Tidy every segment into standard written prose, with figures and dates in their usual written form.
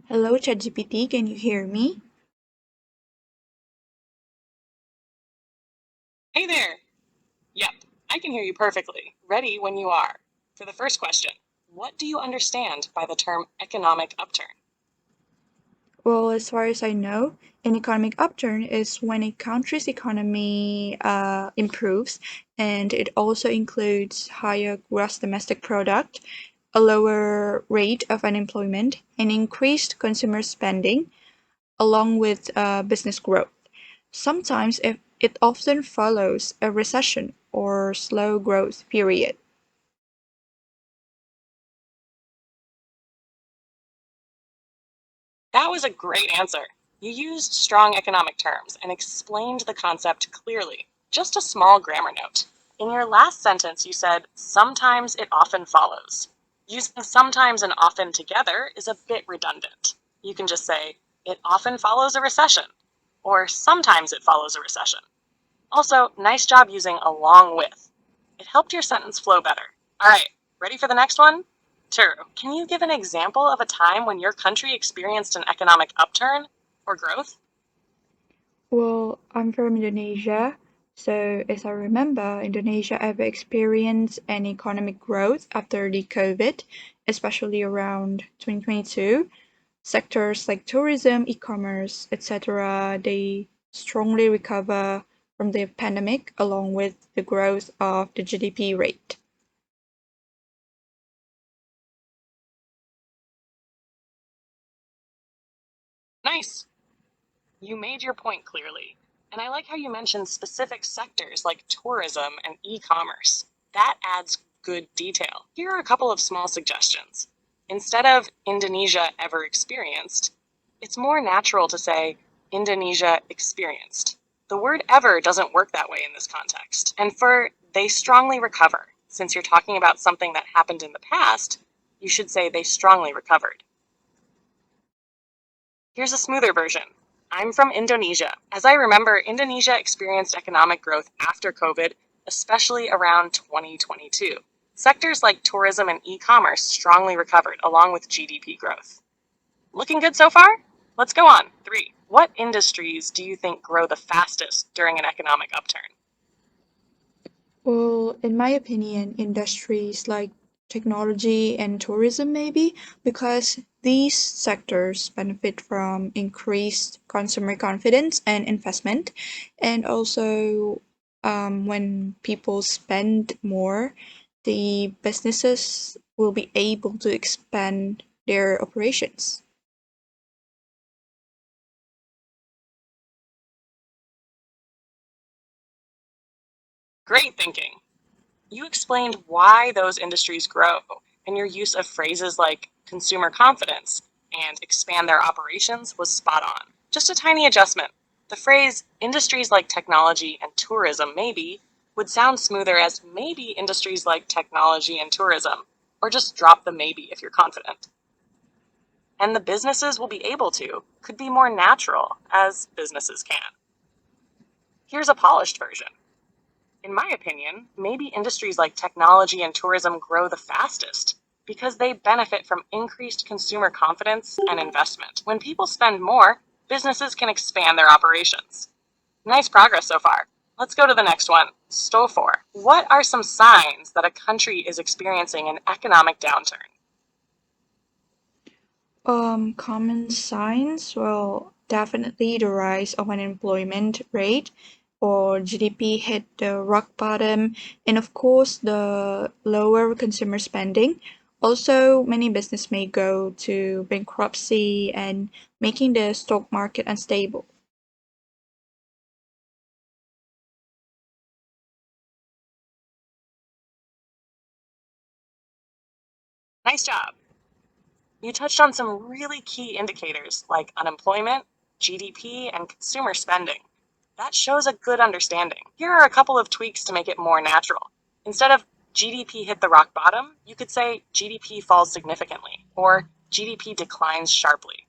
Hello, ChatGPT, can you hear me? Hey there! Yep, I can hear you perfectly. Ready when you are. For the first question, what do you understand by the term economic upturn? Well, as far as I know, an economic upturn is when a country's economy improves, and it also includes higher gross domestic product, a lower rate of unemployment, and increased consumer spending, along with business growth. Sometimes it often follows a recession or slow growth period. That was a great answer. You used strong economic terms and explained the concept clearly. Just a small grammar note. In your last sentence, you said, sometimes it often follows. Using sometimes and often together is a bit redundant. You can just say, it often follows a recession, or sometimes it follows a recession. Also, nice job using along with. It helped your sentence flow better. All right, ready for the next one? Sure. Can you give an example of a time when your country experienced an economic upturn or growth? Well, I'm from Indonesia, so as I remember, Indonesia ever experienced an economic growth after the COVID, especially around 2022. Sectors like tourism, e-commerce, etc., they strongly recover from the pandemic along with the growth of the GDP rate. Nice. You made your point clearly. And I like how you mentioned specific sectors like tourism and e commerce. That adds good detail. Here are a couple of small suggestions. Instead of Indonesia ever experienced, it's more natural to say Indonesia experienced. The word ever doesn't work that way in this context. And for they strongly recover, since you're talking about something that happened in the past, you should say they strongly recovered. Here's a smoother version. I'm from Indonesia. As I remember, Indonesia experienced economic growth after COVID, especially around 2022. Sectors like tourism and e commerce strongly recovered, along with GDP growth. Looking good so far? Let's go on. 3. What industries do you think grow the fastest during an economic upturn? Well, in my opinion, industries like technology and tourism maybe because these sectors benefit from increased consumer confidence and investment, and also when people spend more, the businesses will be able to expand their operations. Great thinking. You explained why those industries grow, and your use of phrases like consumer confidence and expand their operations was spot on. Just a tiny adjustment. The phrase industries like technology and tourism maybe would sound smoother as maybe industries like technology and tourism, or just drop the maybe if you're confident. And the businesses will be able to could be more natural, as businesses can. Here's a polished version. In my opinion, maybe industries like technology and tourism grow the fastest because they benefit from increased consumer confidence and investment. When people spend more, businesses can expand their operations. Nice progress so far. Let's go to the next one. Stofor. What are some signs that a country is experiencing an economic downturn? Common signs, well, definitely the rise of unemployment rate or GDP hit the rock bottom, and of course the lower consumer spending. Also, many business may go to bankruptcy and making the stock market unstable. Nice job. You touched on some really key indicators like unemployment, GDP, and consumer spending. That shows a good understanding. Here are a couple of tweaks to make it more natural. Instead of GDP hit the rock bottom, you could say GDP falls significantly or GDP declines sharply.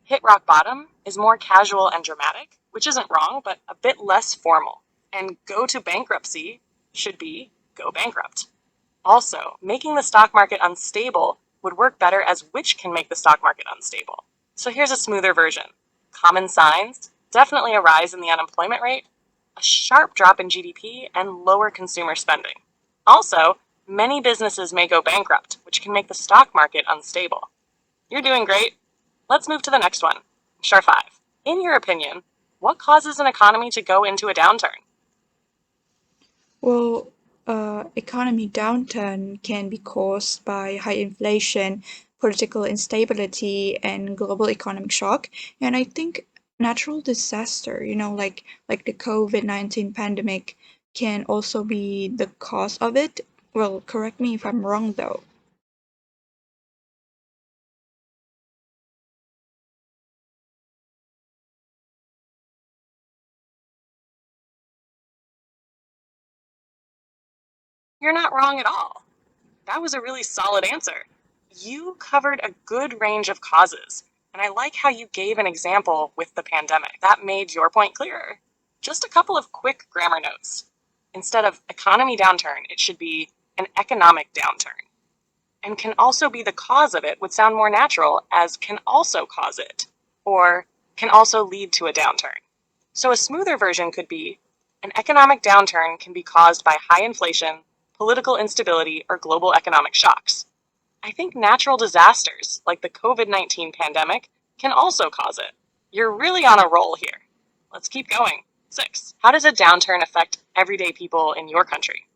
Hit rock bottom is more casual and dramatic, which isn't wrong, but a bit less formal. And go to bankruptcy should be go bankrupt. Also, making the stock market unstable would work better as which can make the stock market unstable. So here's a smoother version. Common signs, definitely a rise in the unemployment rate, a sharp drop in GDP, and lower consumer spending. Also, many businesses may go bankrupt, which can make the stock market unstable. You're doing great. Let's move to the next one. Star 5. In your opinion, what causes an economy to go into a downturn? Well, economy downturn can be caused by high inflation, political instability, and global economic shock. And I think natural disaster, like the COVID-19 pandemic, can also be the cause of it. Well, correct me if I'm wrong though. You're not wrong at all. That was a really solid answer. You covered a good range of causes, and I like how you gave an example with the pandemic. That made your point clearer. Just a couple of quick grammar notes. Instead of economy downturn, it should be an economic downturn. And can also be the cause of it would sound more natural as can also cause it, or can also lead to a downturn. So a smoother version could be an economic downturn can be caused by high inflation, political instability, or global economic shocks. I think natural disasters, like the COVID-19 pandemic, can also cause it. You're really on a roll here. Let's keep going. 6. How does a downturn affect everyday people in your country?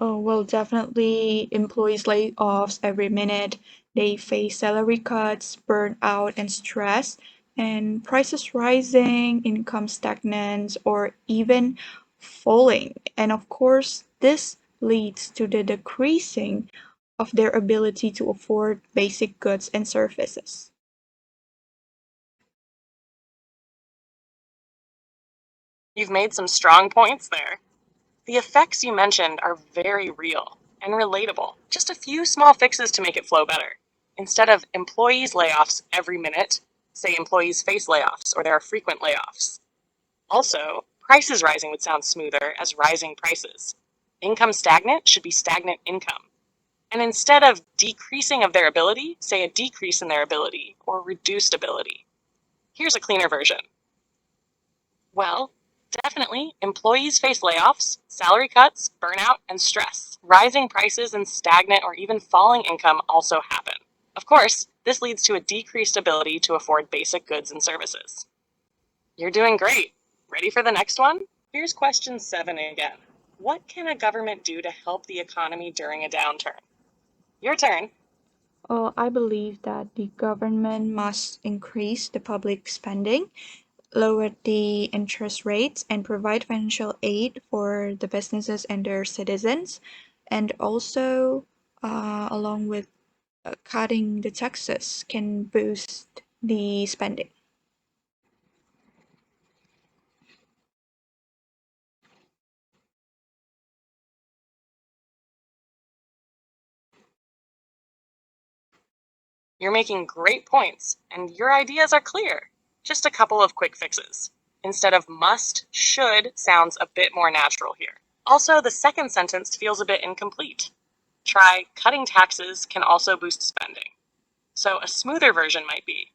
Oh, well, definitely employees lay offs every minute. They face salary cuts, burnout, and stress, and prices rising, income stagnant, or even falling. And of course, this leads to the decreasing of their ability to afford basic goods and services. You've made some strong points there. The effects you mentioned are very real and relatable. Just a few small fixes to make it flow better. Instead of employees layoffs every minute, say employees face layoffs or there are frequent layoffs. Also, prices rising would sound smoother as rising prices. Income stagnant should be stagnant income. And instead of decreasing of their ability, say a decrease in their ability or reduced ability. Here's a cleaner version. Well, definitely, employees face layoffs, salary cuts, burnout, and stress. Rising prices and stagnant or even falling income also happen. Of course, this leads to a decreased ability to afford basic goods and services. You're doing great. Ready for the next one? Here's question 7 again. What can a government do to help the economy during a downturn? Your turn. I believe that the government must increase the public spending, lower the interest rates, and provide financial aid for the businesses and their citizens, and also along with cutting the taxes can boost the spending. You're making great points, and your ideas are clear. Just a couple of quick fixes. Instead of must, should sounds a bit more natural here. Also, the second sentence feels a bit incomplete. Try cutting taxes can also boost spending. So a smoother version might be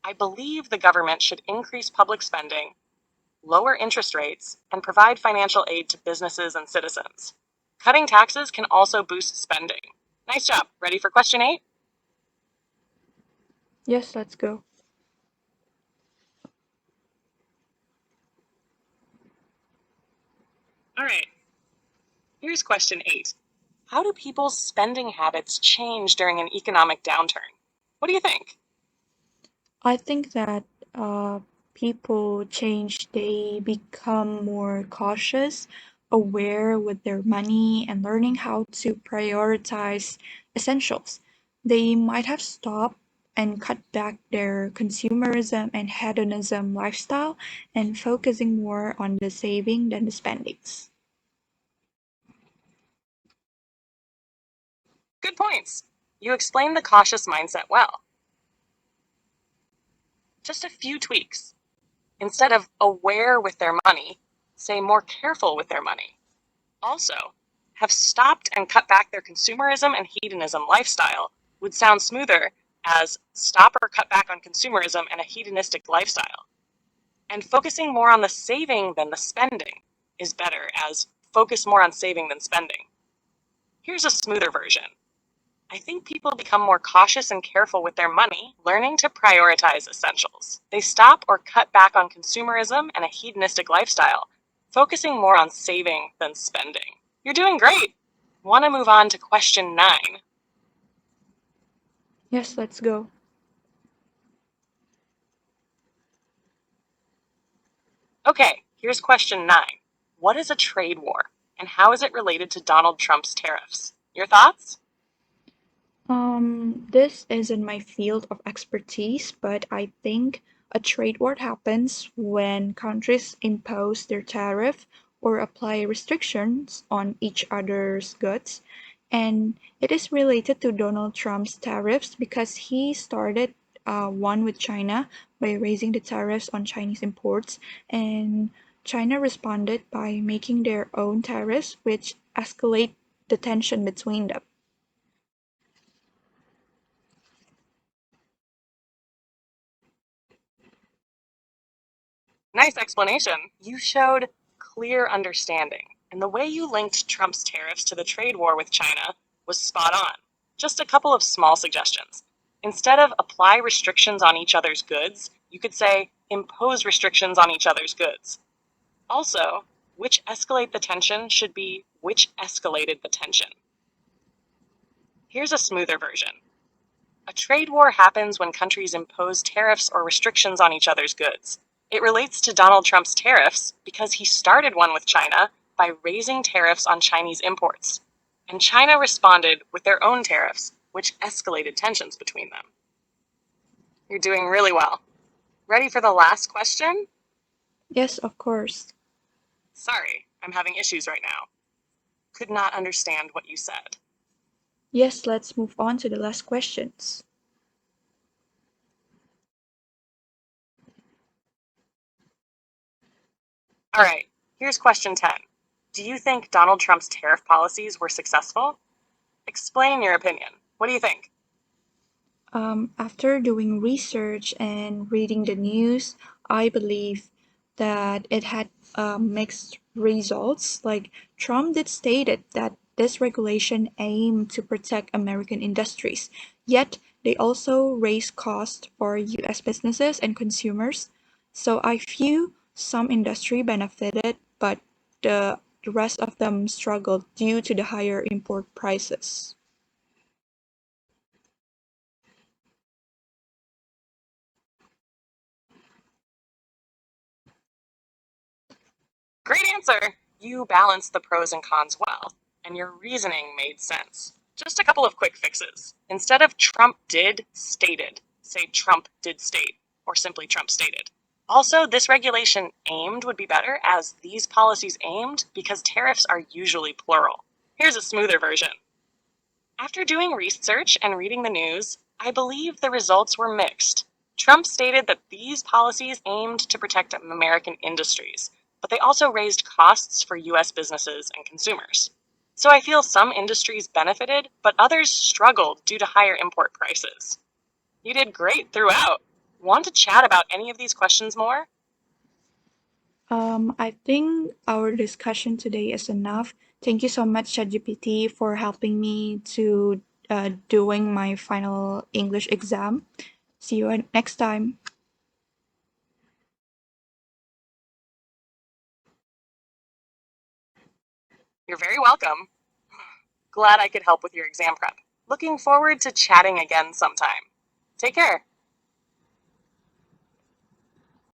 I believe the government should increase public spending, lower interest rates, and provide financial aid to businesses and citizens. Cutting taxes can also boost spending. Nice job. Ready for question 8? Yes, let's go. All right. Here's question 8. How do people's spending habits change during an economic downturn? What do you think? I think that uh, people change, they become more cautious, aware with their money, and learning how to prioritize essentials. They might have stopped and cut back their consumerism and hedonism lifestyle and focusing more on the saving than the spendings. Good points. You explained the cautious mindset well. Just a few tweaks. Instead of aware with their money, say more careful with their money. Also, have stopped and cut back their consumerism and hedonism lifestyle would sound smoother as stop or cut back on consumerism and a hedonistic lifestyle. And focusing more on the saving than the spending is better as focus more on saving than spending. Here's a smoother version. I think people become more cautious and careful with their money, learning to prioritize essentials. They stop or cut back on consumerism and a hedonistic lifestyle, focusing more on saving than spending. You're doing great! Want to move on to question 9. Yes, let's go. Okay, here's question 9. What is a trade war, and how is it related to Donald Trump's tariffs? Your thoughts? This isn't my field of expertise, but I think a trade war happens when countries impose their tariff or apply restrictions on each other's goods. And it is related to Donald Trump's tariffs because he started one with China by raising the tariffs on Chinese imports, and China responded by making their own tariffs, which escalate the tension between them. Nice explanation. You showed clear understanding, and the way you linked Trump's tariffs to the trade war with China was spot on. Just a couple of small suggestions. Instead of apply restrictions on each other's goods, you could say impose restrictions on each other's goods. Also, which escalate the tension should be which escalated the tension. Here's a smoother version. A trade war happens when countries impose tariffs or restrictions on each other's goods. It relates to Donald Trump's tariffs because he started one with China by raising tariffs on Chinese imports. And China responded with their own tariffs, which escalated tensions between them. You're doing really well. Ready for the last question? Yes, of course. Sorry, I'm having issues right now. Could not understand what you said. Yes, let's move on to the last questions. All right, here's question 10. Do you think Donald Trump's tariff policies were successful? Explain your opinion. What do you think? After doing research and reading the news, I believe that it had mixed results. Like Trump did stated that this regulation aimed to protect American industries, yet they also raise costs for U.S. businesses and consumers. So I feel some industry benefited, but the rest of them struggled due to the higher import prices. Great answer! You balanced the pros and cons well, and your reasoning made sense. Just a couple of quick fixes. Instead of Trump did stated, say Trump did state, or simply Trump stated. Also, this regulation aimed would be better as these policies aimed because tariffs are usually plural. Here's a smoother version. After doing research and reading the news, I believe the results were mixed. Trump stated that these policies aimed to protect American industries, but they also raised costs for US businesses and consumers. So I feel some industries benefited, but others struggled due to higher import prices. You did great throughout. Want to chat about any of these questions more? I think our discussion today is enough. Thank you so much, ChatGPT, for helping me to doing my final English exam. See you next time. You're very welcome. Glad I could help with your exam prep. Looking forward to chatting again sometime. Take care.